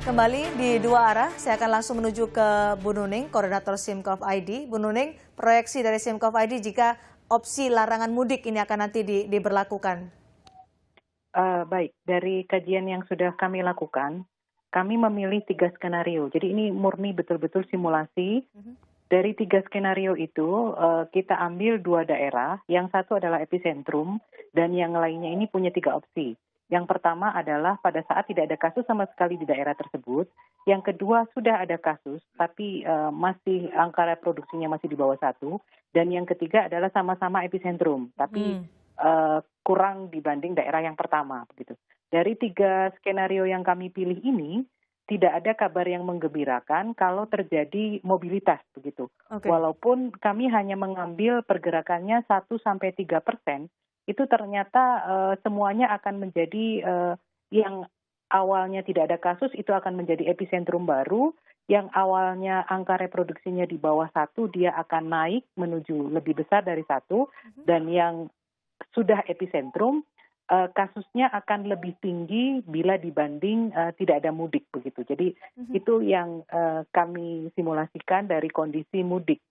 Kembali di dua arah, saya akan langsung menuju ke Bu Nuning, Koordinator SIMKOF ID. Bu Nuning, proyeksi dari SIMKOF ID jika opsi larangan mudik ini akan nanti diberlakukan. Baik, dari kajian yang sudah kami lakukan, kami memilih 3 skenario. Jadi ini murni betul-betul simulasi. Dari 3 skenario itu, kita ambil 2 daerah, yang satu adalah epicentrum, dan yang lainnya ini punya 3 opsi. Yang pertama adalah pada saat tidak ada kasus sama sekali di daerah tersebut. Yang kedua sudah ada kasus, tapi masih angka reproduksinya masih di bawah 1. Dan yang ketiga adalah sama-sama epicentrum, tapi kurang dibanding daerah yang pertama. Begitu. Dari 3 skenario yang kami pilih ini, tidak ada kabar yang menggembirakan kalau terjadi mobilitas begitu. Oke. Walaupun kami hanya mengambil pergerakannya 1-3%, itu ternyata semuanya akan menjadi yang awalnya tidak ada kasus itu akan menjadi epicentrum baru, yang awalnya angka reproduksinya di bawah 1 dia akan naik menuju lebih besar dari 1, dan yang sudah epicentrum kasusnya akan lebih tinggi bila dibanding tidak ada mudik begitu. Jadi itu yang kami simulasikan dari kondisi mudik.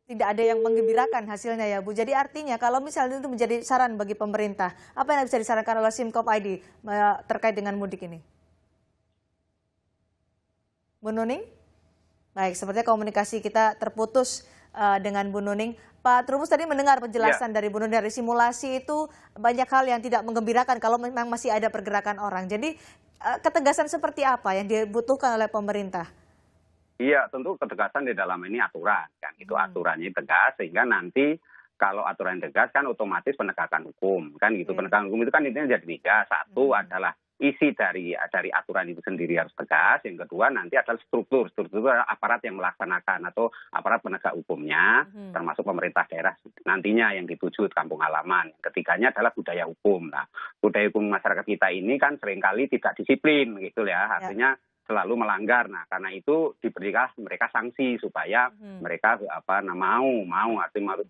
Tidak ada yang menggembirakan hasilnya ya Bu. Jadi artinya kalau misalnya itu menjadi saran bagi pemerintah, apa yang bisa disarankan oleh SIMKOF ID terkait dengan mudik ini? Bu Nuning? Baik, sepertinya komunikasi kita terputus dengan Bu Nuning. Pak Trubus tadi mendengar penjelasan dari Bu Nuning, dari simulasi itu banyak hal yang tidak menggembirakan kalau memang masih ada pergerakan orang. Jadi ketegasan seperti apa yang dibutuhkan oleh pemerintah? Iya, tentu ketegasan di dalam ini aturan, kan itu aturannya tegas sehingga nanti kalau aturan tegas kan otomatis penegakan hukum, kan gitu. Penegakan hukum itu kan intinya jadi 3. Satu adalah isi dari aturan itu sendiri harus tegas. Yang kedua nanti adalah struktur aparat yang melaksanakan atau aparat penegak hukumnya, termasuk pemerintah daerah nantinya yang dituju kampung halaman. Yang ketiganya adalah budaya hukum. Nah, budaya hukum masyarakat kita ini kan seringkali tidak disiplin gitu ya, artinya selalu melanggar. Nah, karena itu diberikan mereka sanksi supaya mereka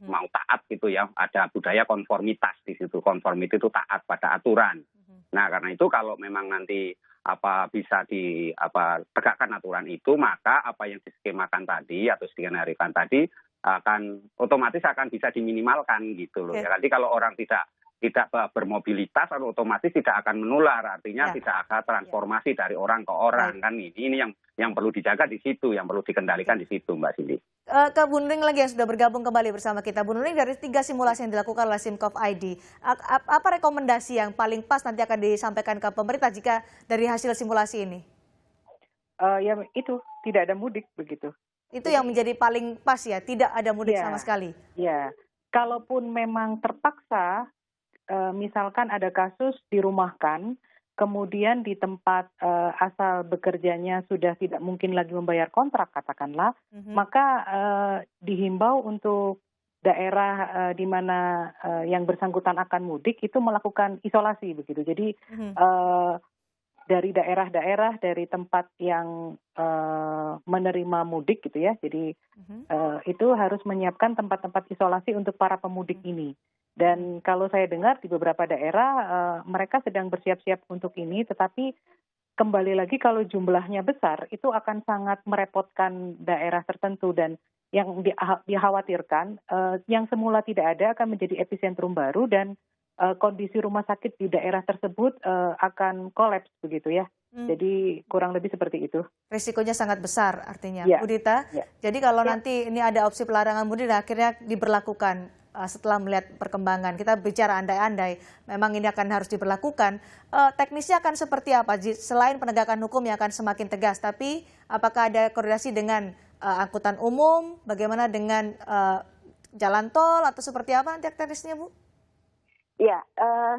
mau taat gitu ya. Ada budaya konformitas di situ. Konformiti itu taat pada aturan. Nah, karena itu kalau memang nanti bisa tegakkan aturan itu, maka apa yang diskemakan tadi atau skenariokan tadi akan otomatis akan bisa diminimalkan gitu loh. Ya, nanti kalau orang tidak bermobilitas otomatis tidak akan menular, artinya tidak akan transformasi dari orang ke orang. Kan ini yang perlu dijaga di situ, yang perlu dikendalikan di situ, Mbak Cindy. Ke Bu Nuning lagi yang sudah bergabung kembali bersama kita. Bu Nuning, dari 3 simulasi yang dilakukan oleh SIMKOF ID, apa rekomendasi yang paling pas nanti akan disampaikan ke pemerintah jika dari hasil simulasi ini? Ya itu tidak ada mudik begitu. Itu yang menjadi paling pas ya, tidak ada mudik sama sekali. Ya, kalaupun memang terpaksa misalkan ada kasus dirumahkan, kemudian di tempat asal bekerjanya sudah tidak mungkin lagi membayar kontrak katakanlah, maka dihimbau untuk daerah di mana yang bersangkutan akan mudik itu melakukan isolasi begitu. Jadi dari daerah-daerah dari tempat yang menerima mudik gitu ya. Jadi itu harus menyiapkan tempat-tempat isolasi untuk para pemudik ini. Dan kalau saya dengar di beberapa daerah mereka sedang bersiap-siap untuk ini, tetapi kembali lagi kalau jumlahnya besar itu akan sangat merepotkan daerah tertentu, dan yang dikhawatirkan yang semula tidak ada akan menjadi epicentrum baru, dan kondisi rumah sakit di daerah tersebut akan kolaps begitu ya. Jadi kurang lebih seperti itu. Risikonya sangat besar artinya, Bu Dita. Jadi kalau nanti ini ada opsi pelarangan mudik dan akhirnya diberlakukan setelah melihat perkembangan, kita bicara andai-andai memang ini akan harus diberlakukan, teknisnya akan seperti apa? Selain penegakan hukum yang akan semakin tegas, tapi apakah ada koordinasi dengan angkutan umum, bagaimana dengan jalan tol atau seperti apa nanti teknisnya, Bu? Ya,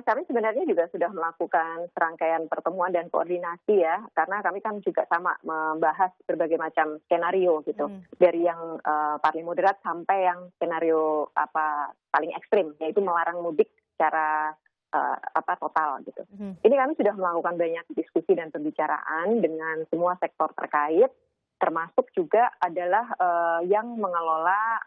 kami sebenarnya juga sudah melakukan serangkaian pertemuan dan koordinasi ya, karena kami kan juga sama membahas berbagai macam skenario gitu, dari yang paling moderat sampai yang skenario paling ekstrim, yaitu melarang mudik secara total gitu. Ini kami sudah melakukan banyak diskusi dan pembicaraan dengan semua sektor terkait, termasuk juga adalah yang mengelola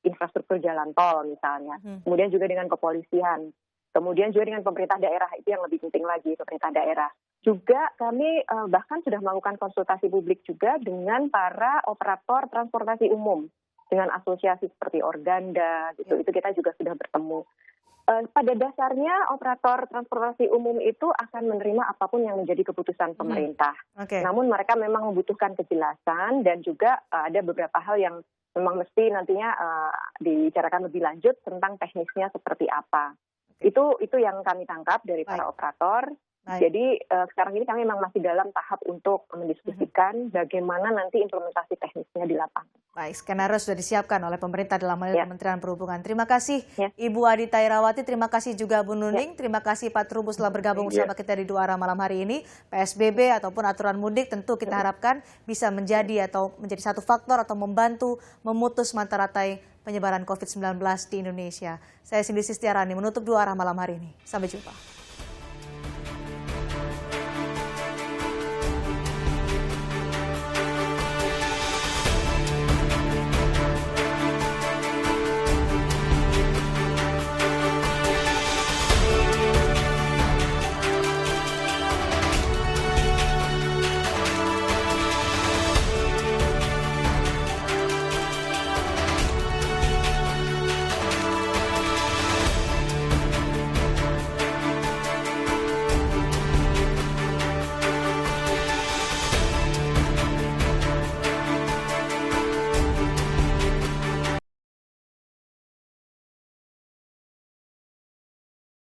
infrastruktur jalan tol misalnya, kemudian juga dengan kepolisian. Kemudian juga dengan pemerintah daerah, itu yang lebih penting lagi, pemerintah daerah. Juga kami bahkan sudah melakukan konsultasi publik juga dengan para operator transportasi umum, dengan asosiasi seperti Organda, gitu. Itu kita juga sudah bertemu. Pada dasarnya operator transportasi umum itu akan menerima apapun yang menjadi keputusan pemerintah. Namun mereka memang membutuhkan kejelasan dan juga ada beberapa hal yang memang mesti nantinya dibicarakan lebih lanjut tentang teknisnya seperti apa. Itu yang kami tangkap dari para operator. Jadi sekarang ini kami memang masih dalam tahap untuk mendiskusikan bagaimana nanti implementasi teknisnya di lapangan. Baik, skenario sudah disiapkan oleh pemerintah dalam hal ini Kementerian Perhubungan. Terima kasih Ibu Adita Irawati, terima kasih juga Bu Nuning, terima kasih Pak Trubus telah bergabung bersama kita di Dua Arah malam hari ini. PSBB ataupun aturan mudik tentu kita harapkan bisa menjadi satu faktor atau membantu memutus mata rantai penyebaran COVID-19 di Indonesia. Saya Cindy Sistiarani menutup Dua Arah malam hari ini. Sampai jumpa.